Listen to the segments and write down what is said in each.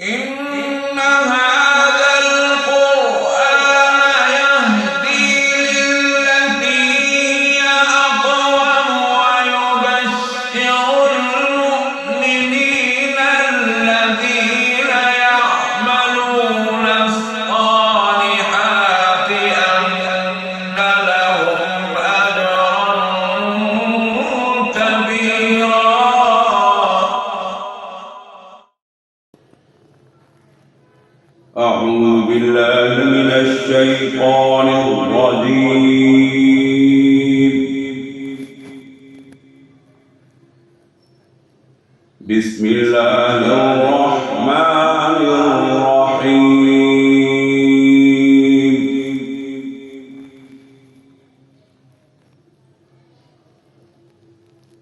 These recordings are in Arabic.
إن هذا القرآن يهدي للتي هي أقوم ويبشر المؤمنين الذين يعملون الصالحات أن لهم أجرا كبيرا. أعوذ بالله من الشيطان الرجيم. بسم الله الرحمن الرحيم.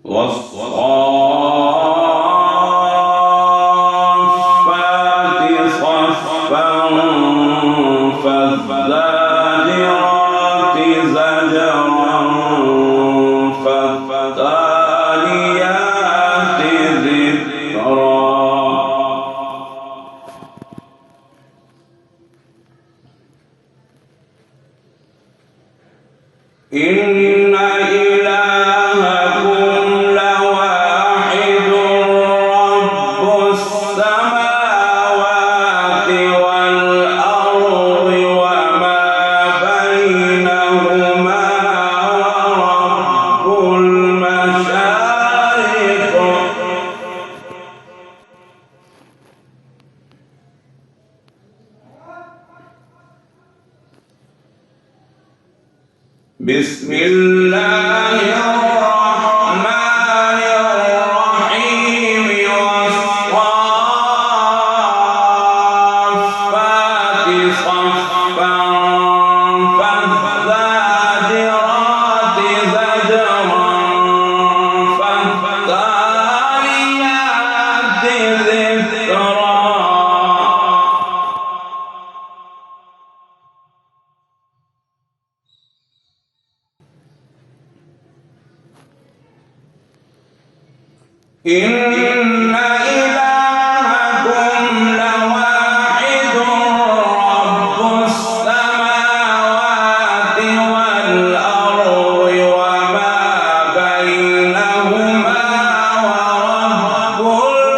والصافات صفا فالزاجرات زجرا فالتاليات ذكرا. إن إلهكم لواحد رب السماوات والأرض وما بينهما ورب المشارق. بسم الله الرحمن الرحيم. والصافات صفا فالزاجرات زجرا فالتاليات ذكرا. إن إلهكم لواحد رب السماوات والأرض وما بينهما ورب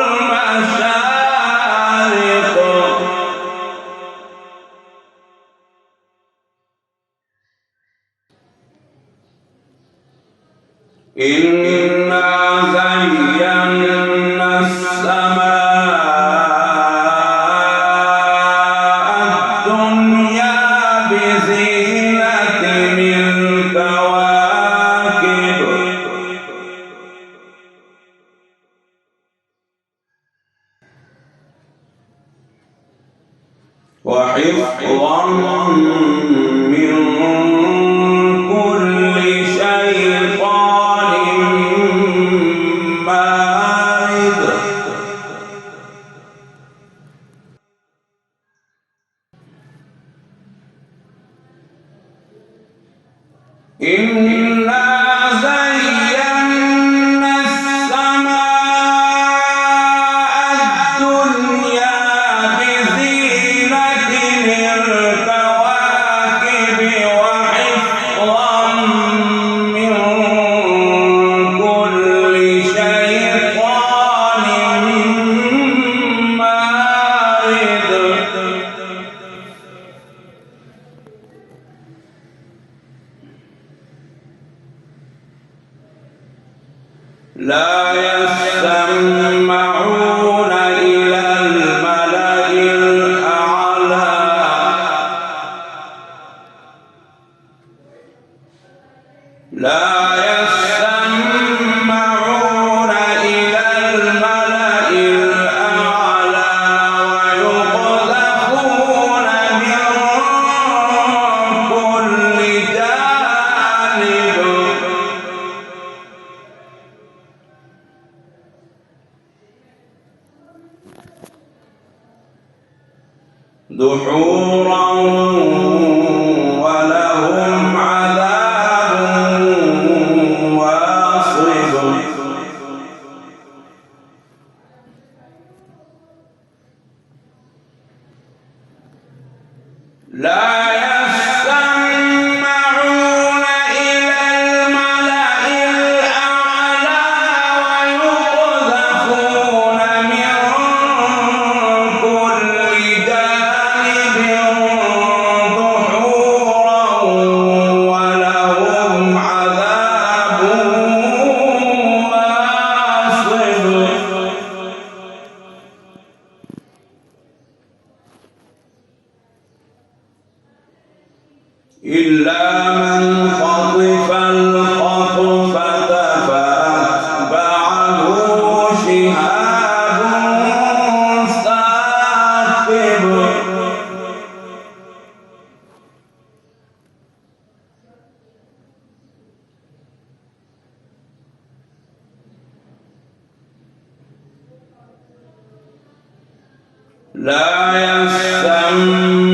المشارق. إنا زينا السماء الدنيا بزينة الكواكب وحفظا من كل شيطان مارد. إنا زينا السماء الدنيا بزينة الكواكب وحفظا من كل شيطان مارد. لا يسمعون إلى الملأ الأعلى لا يسمعون إلى الملأ الأعلى ويقذفون من كل جانب. دحورا ولهم عذاب واصب. خطف الخطفة فأتبعه شهاب ثاقب لا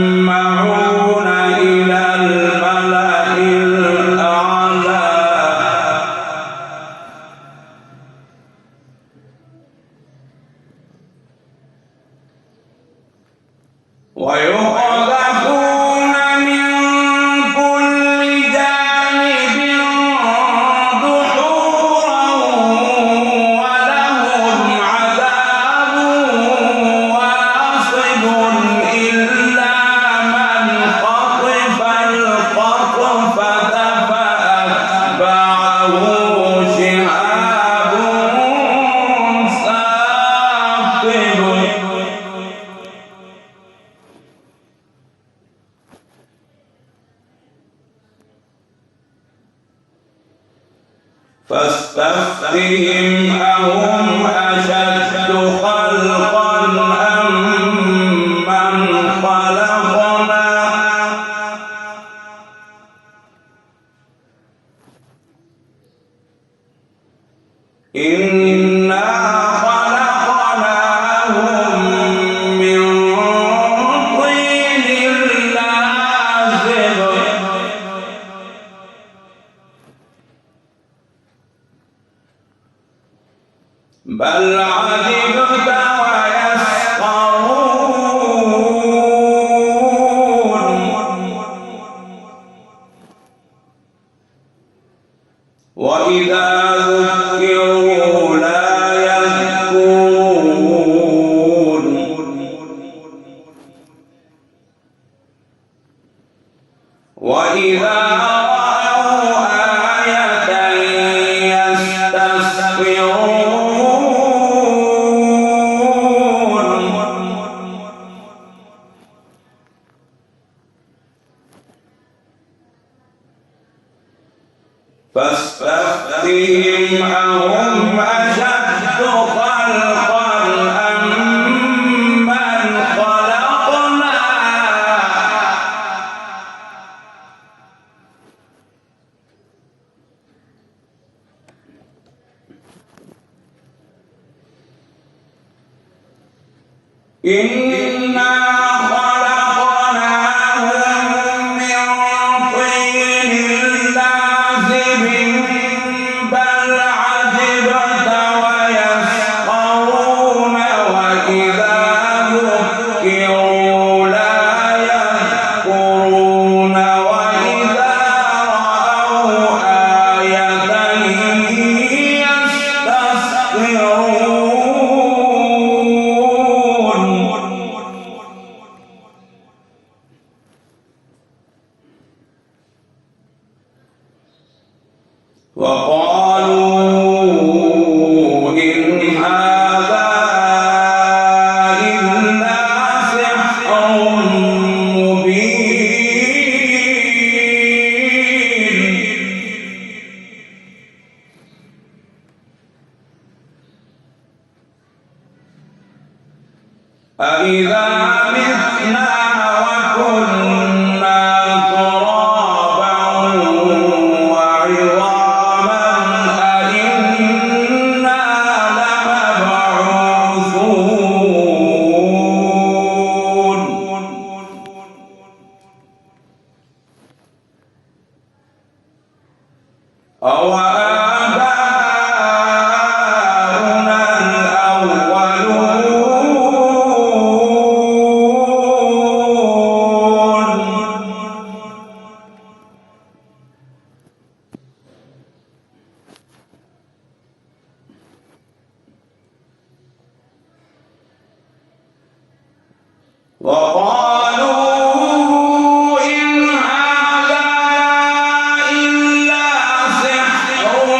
يسمعون إلى الملأ الأعلى ويقذفون من كل جانب دحورا ولهم عذاب واصب إلا من خطف الخطفة فأتبعه شهاب ثاقب فاستفتهم أهم أشد خلقا أم من خلقنا إنا خلقناهم من طين لازب بل عجبت ويسخرون وإذا ذكروا لا يذكرون وإذا رأوا آية يستسخرون فاستفتهم أهم أشد خلقا أم من خلقنا إنا خلقناهم من طين لازب بل عجبت ويسخرون وإذا ذكروا لا يذكرون وإذا رأوا آية يستسخرون وقالوا إن هذا إلا سحر مبين أإذا متنا وكنا ترابا وعظاما أإنا لمبعوثون أو آباؤنا وقالوا إن هذا إلا سحر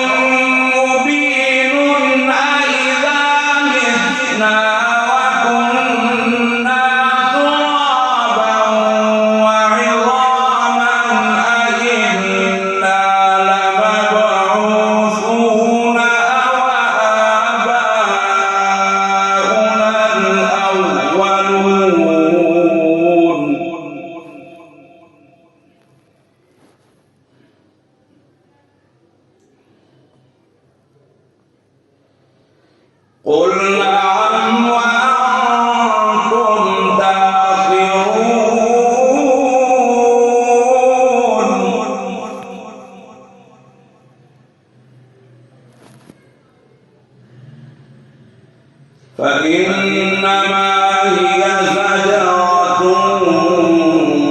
قل نعم وأنتم داخرون فإنما هي زجرة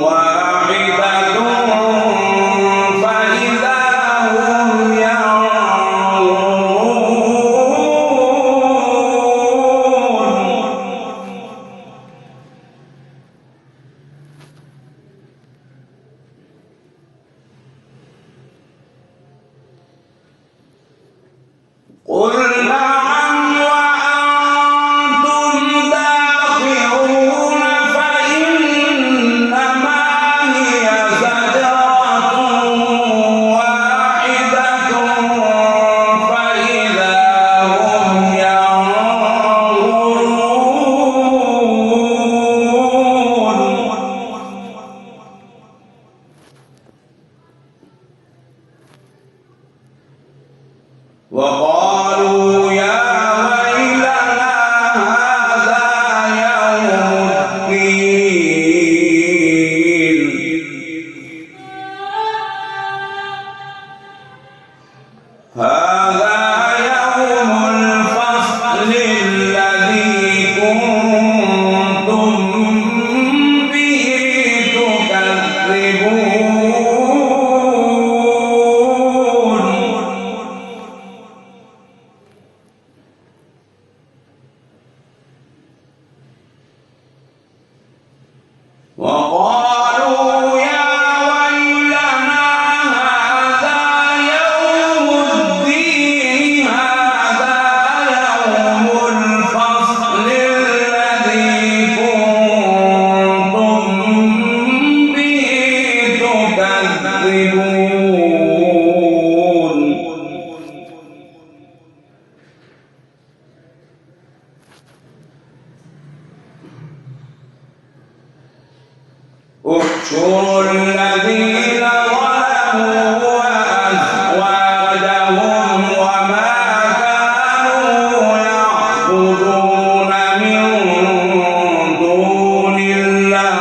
واحدة فإذا هم ينظرون قل نعم وأنتم داخرون فإنما هي زجرة واحدة فإذا هم ينظرون وقالوا يا ويلنا هذا يوم الدين هذا يوم الفصل الذي كنتم به تكذبون وقالوا يا ويلنا هذا يوم الدين هذا يوم الفصل الذي كنتم به تكذبون احشروا الذين ظلموا وأزواجهم وما كانوا يعبدون من دون الله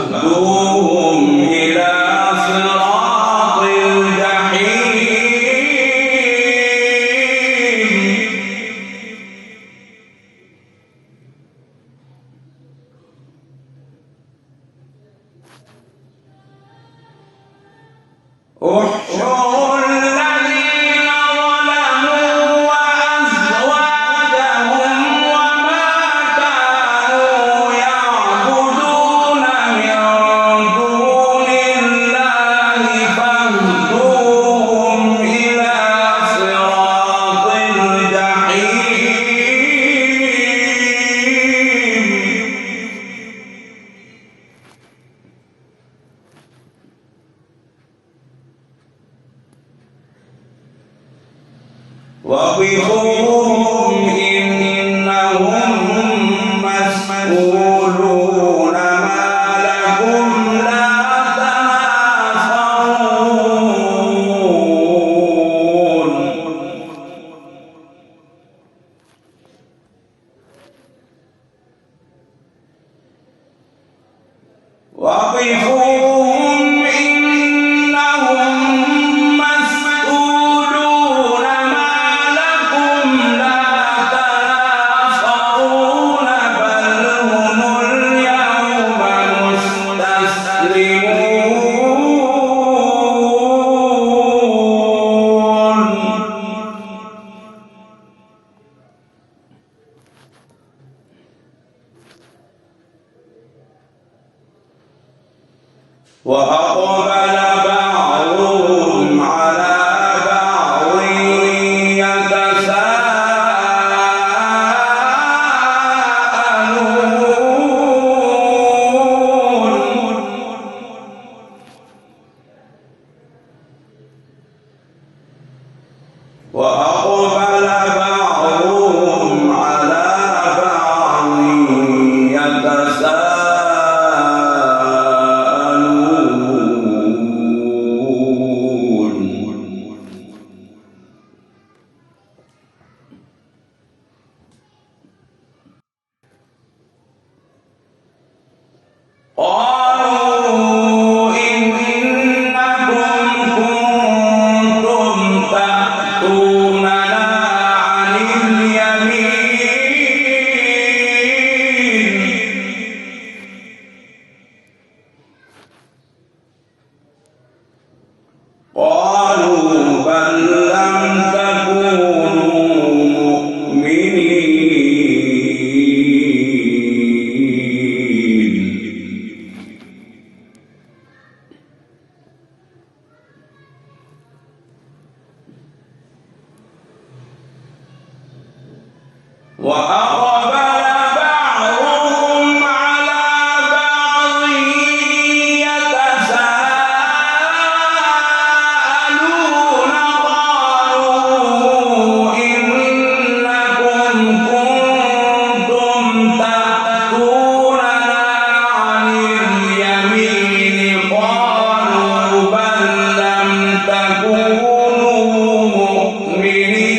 فاهدوهم إلى صراط الجحيم احشروا الذين ظلموا وأزواجهم وما كانوا يعبدون من دون الله فاهدوهم إلى صراط الجحيم وقفوهم إنهم مسؤولون ما لكم لا تناصرون وقفوهم إنهم مسؤولون ما لكم لا تناصرون بل هم اليوم مستسلمون وأقبل بعضهم على بعض يتساءلون وأقبل بعضهم على بعض يتساءلون وأقبل بعضهم على بعض يتساءلون قالوا إنكم كنتم تأتوننا عن اليمين قالوا بل لم تكونوا مؤمنين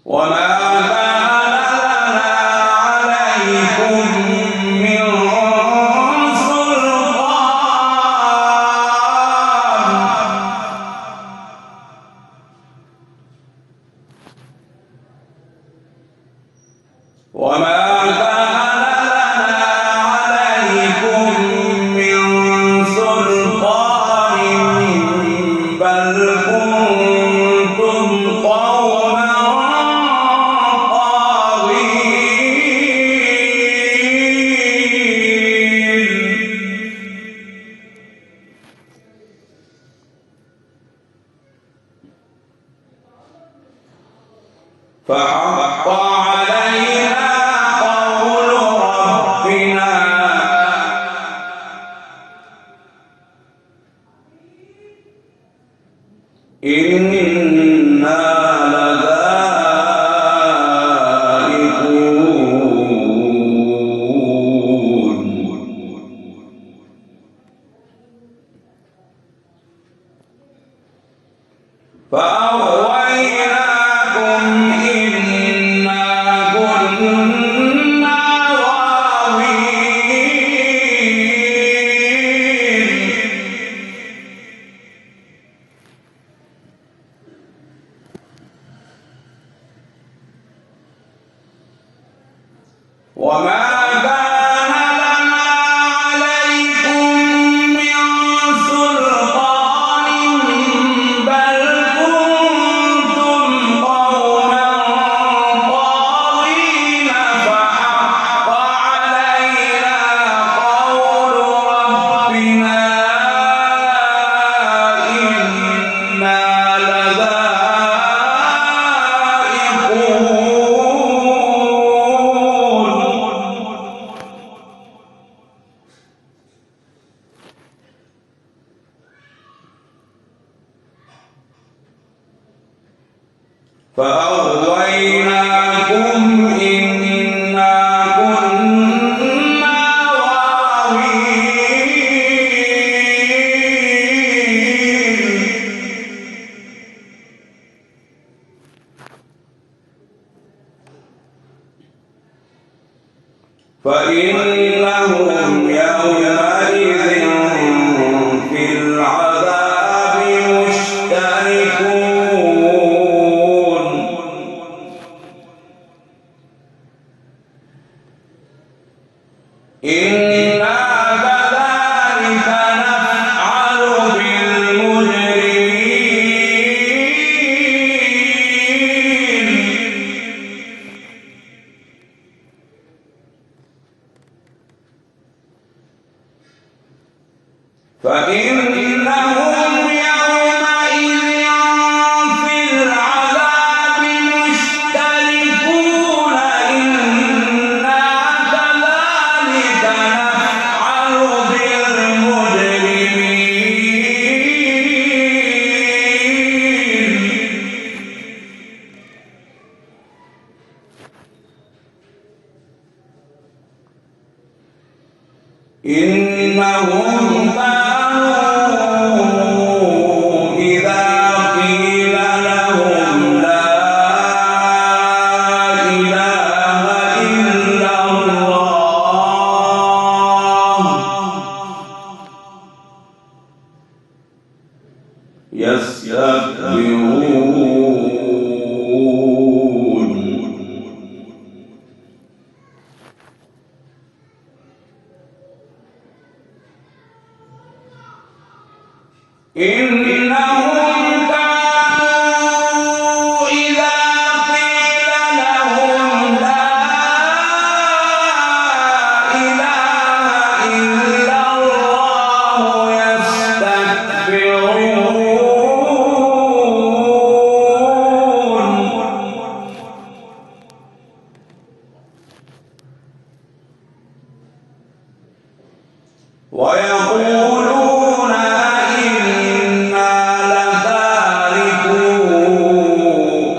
وما كان لنا عليكم من سلطان وما كان لنا عليكم من سلطان بل كنتم قوما فحق علينا قول ربنا إنا لذائقون فأغويناكم إنا كنا غاوين وما كان لنا عليكم من سلطان بل كنتم قوما طاغين فحق علينا قول ربنا إنا لذائقون فأغويناكم إنا كنا غاوين فإنهم يومئذ في العذاب مشتركون إنا كذلك نفعل بالمجرمين فإنهم يومئذ في العذاب مشتركون إنا كذلك نفعل بالمجرمين إنهم كانوا إذا قيل لهم لا إله إلا الله يستكبرون إنهم كانوا إذا قيل لهم لا إله ويقولون إنا لتاركو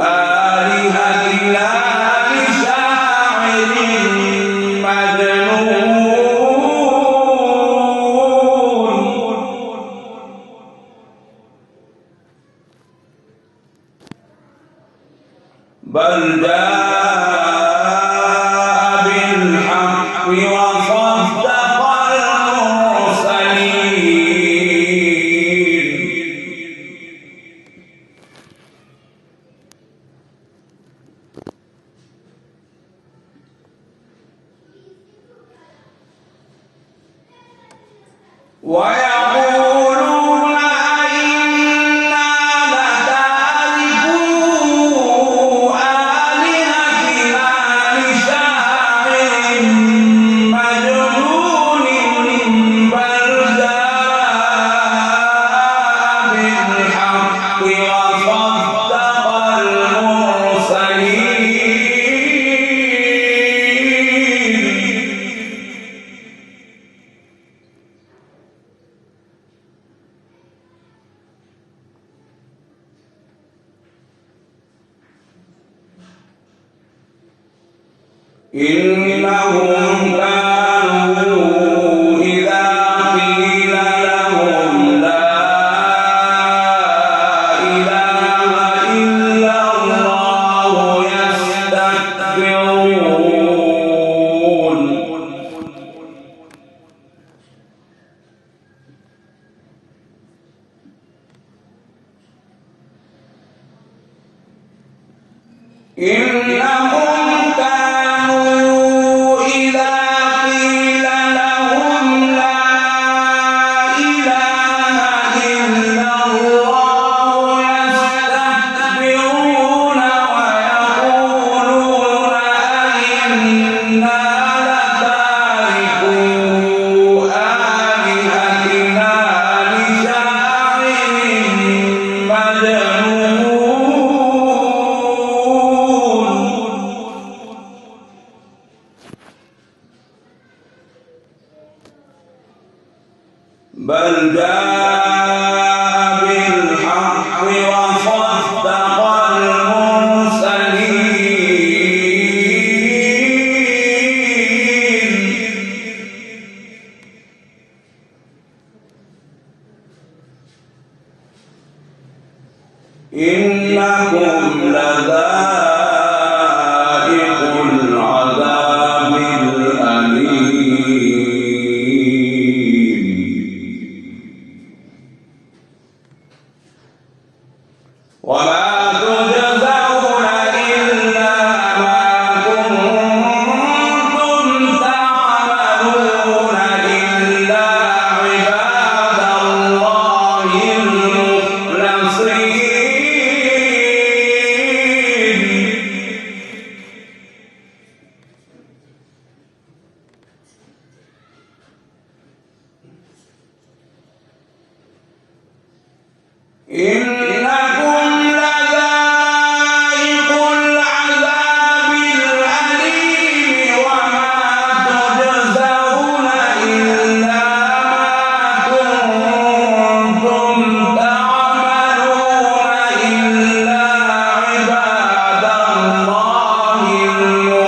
آلهتنا لشاعر مجنون بل جاء بالحق وصدق المرسلين ويقولون أئنا لتاركو آلهتنا لشاعر مجنون بل جاء بالحق وصدق المرسلين إنهم كانوا إذا قيل لهم لا إله إلا الله يستكبرون إنهم كانوا إذا قيل لهم لا إله إلا الله يستكبرون ويقولون أئنا لتاركو آلهتنا لشاعر مجنون بل جاء بالحق وصدق المرسلين إنكم لذائق العذاب الأليم وما تجزون إلا ما كنتم تعملون إلا عباد الله المخلصين إنكم لذائق العذاب الأليم وما تجزون إلا ما كنتم تعملون إلا عباد الله المخلصين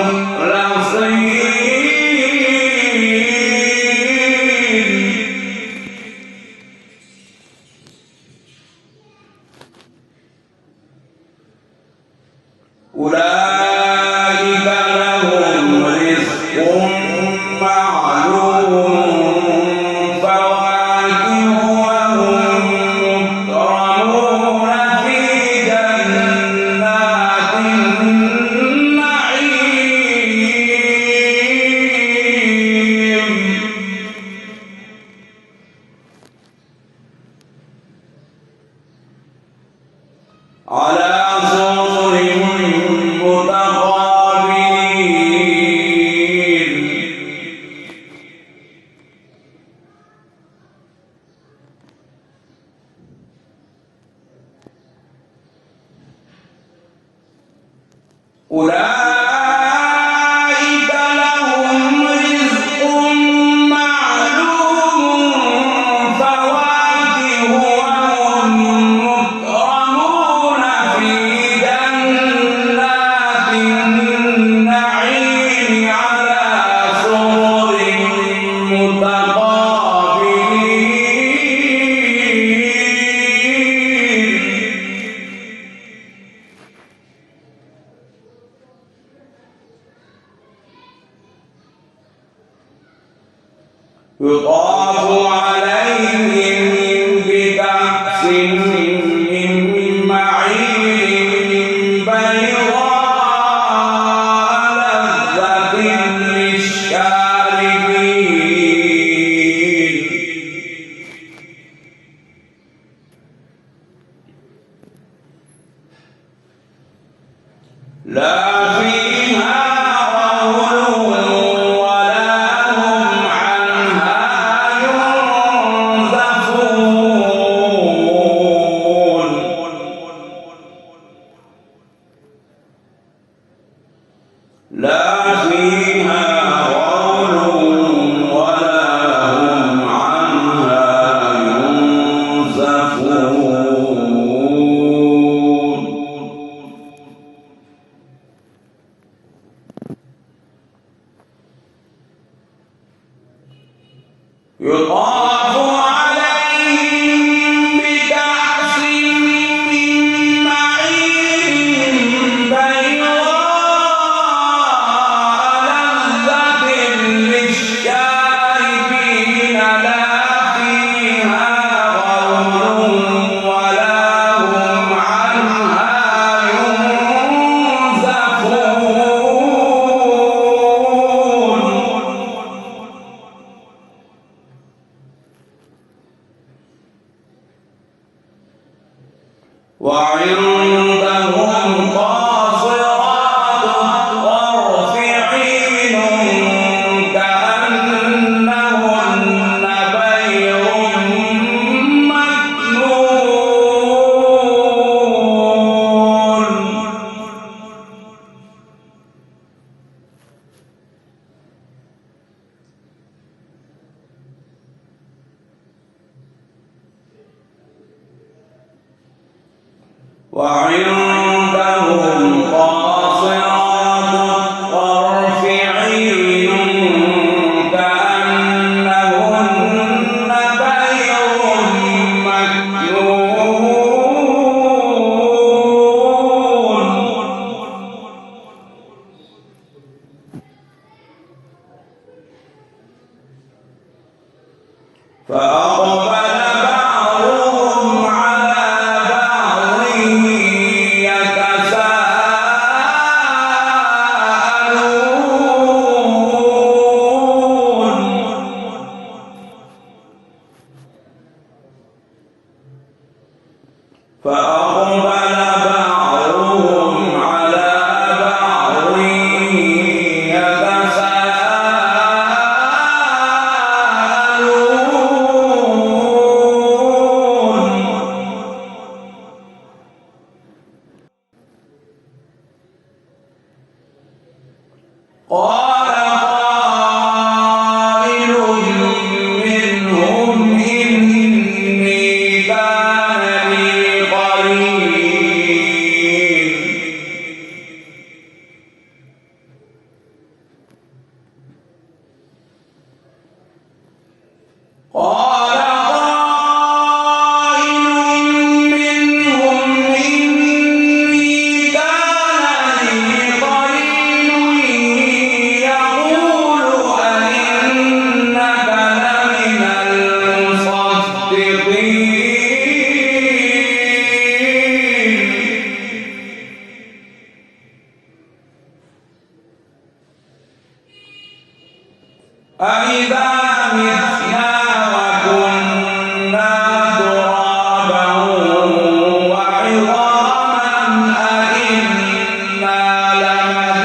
أولئك لهم رزق معلوم فواكه وهم مكرمون في جنات النعيم على سرر متقابلين أولئك لهم رزق معلوم يطاف عليهم بكأس من معين بيضاء لذة للشاربين لا فيها غول ولا هم عنها ينزفون لا فيها غول ولا هم عنها ينزفون يطاف عليهم بكأس من معين بيضاء لذة للشاربين لا فيها غول ولا هم عنها ينزفون وعندهم قاصرات الطرف عين كأنهن بيض مكنون وعندهم قاصرات الطرف عين كأنهن بيض مكنون فأقبل بعضهم على بعض قال قائل منهم إني كان لي قرين قال قائل منهم إني كان لي قرين يقول أئنك لمن المصدقين أإذا متنا وكنا ترابا وعظاما أإنا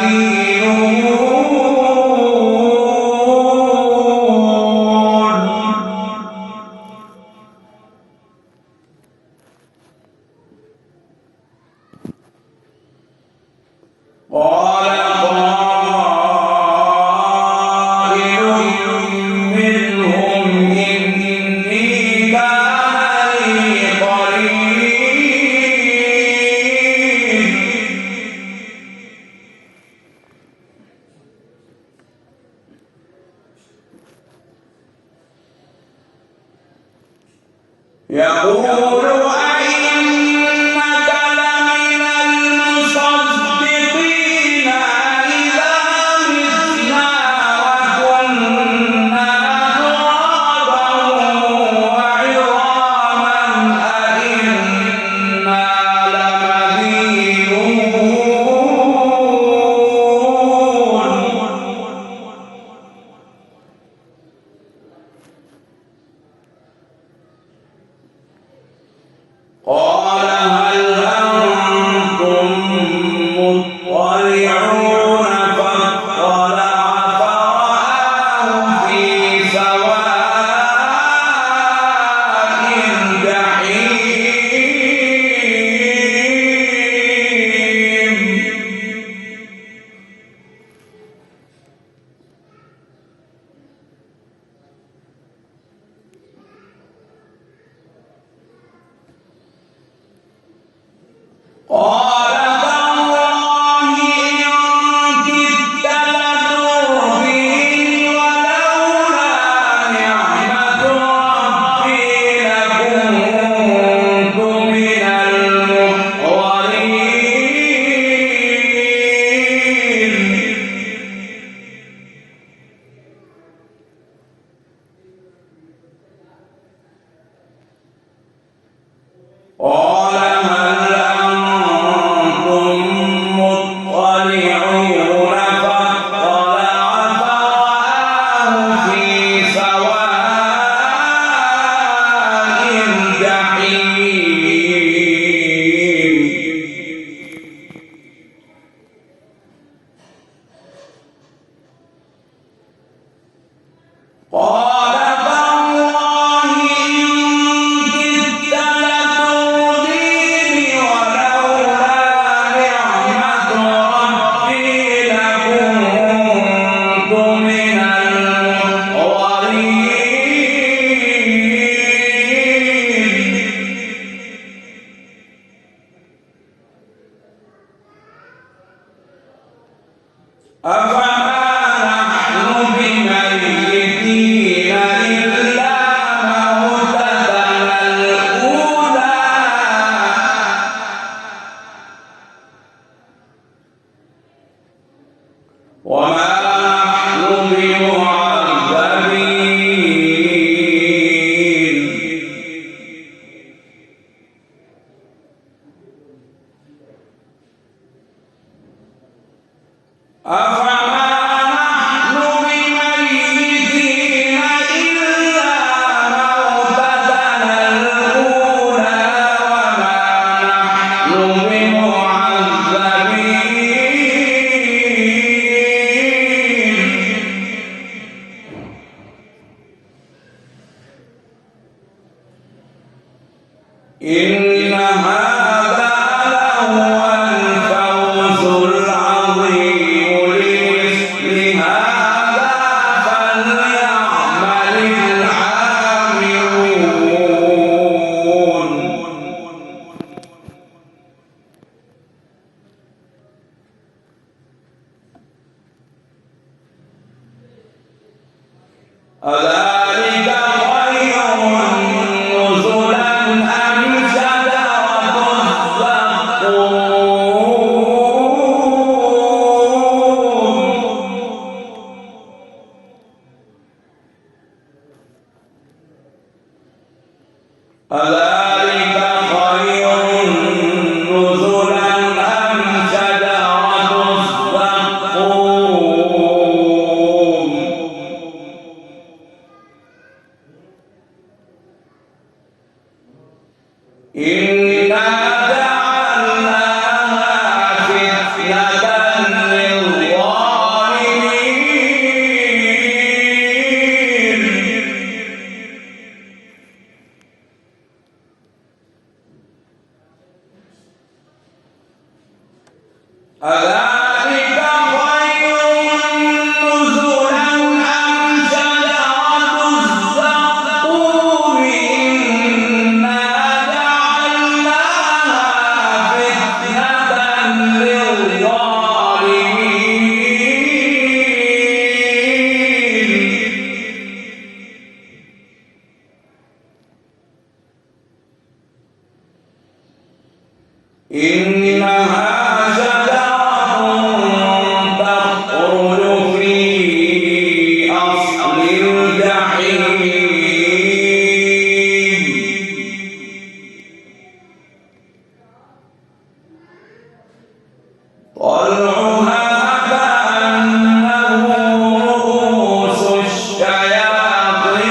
لمدينون قال قائل منهم إني كان لي قرين يقول أئنك لمن المصدقين أإذا متنا وكنا ترابا إن هذا لهو الفوز العظيم لمثل هذا فليعمل العاملون أذلك خير نزلا أم شجرة الزقوم أذلك خير نزلا أم شجرة الزقوم إنا جعلناها فتنة للظالمين أذلك خير نزلا أم شجرة الزقوم إنا جعلناها فتنة للظالمين إنها شجرة تخرج في أصل الجحيم طلعها كأنه رؤوس الشياطين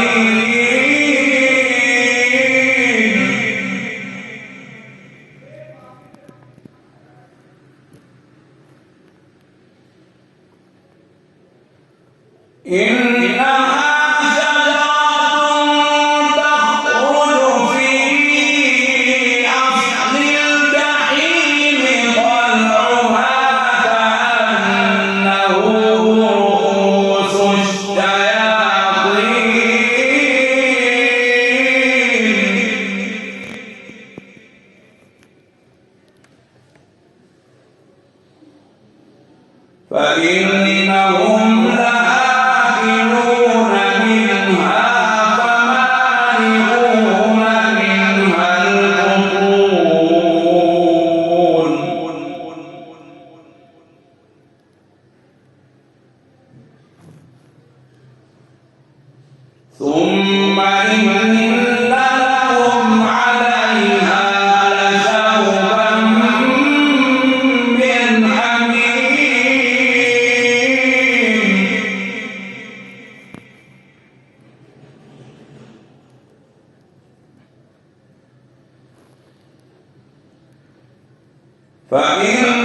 إنها شجرة تخرج في أصل الجحيم طلعها كأنه رؤوس الشياطين فإنهم لآكلون منها فمالئون منها البطون ثم إن لهم عليها لشوبا من حميم فإن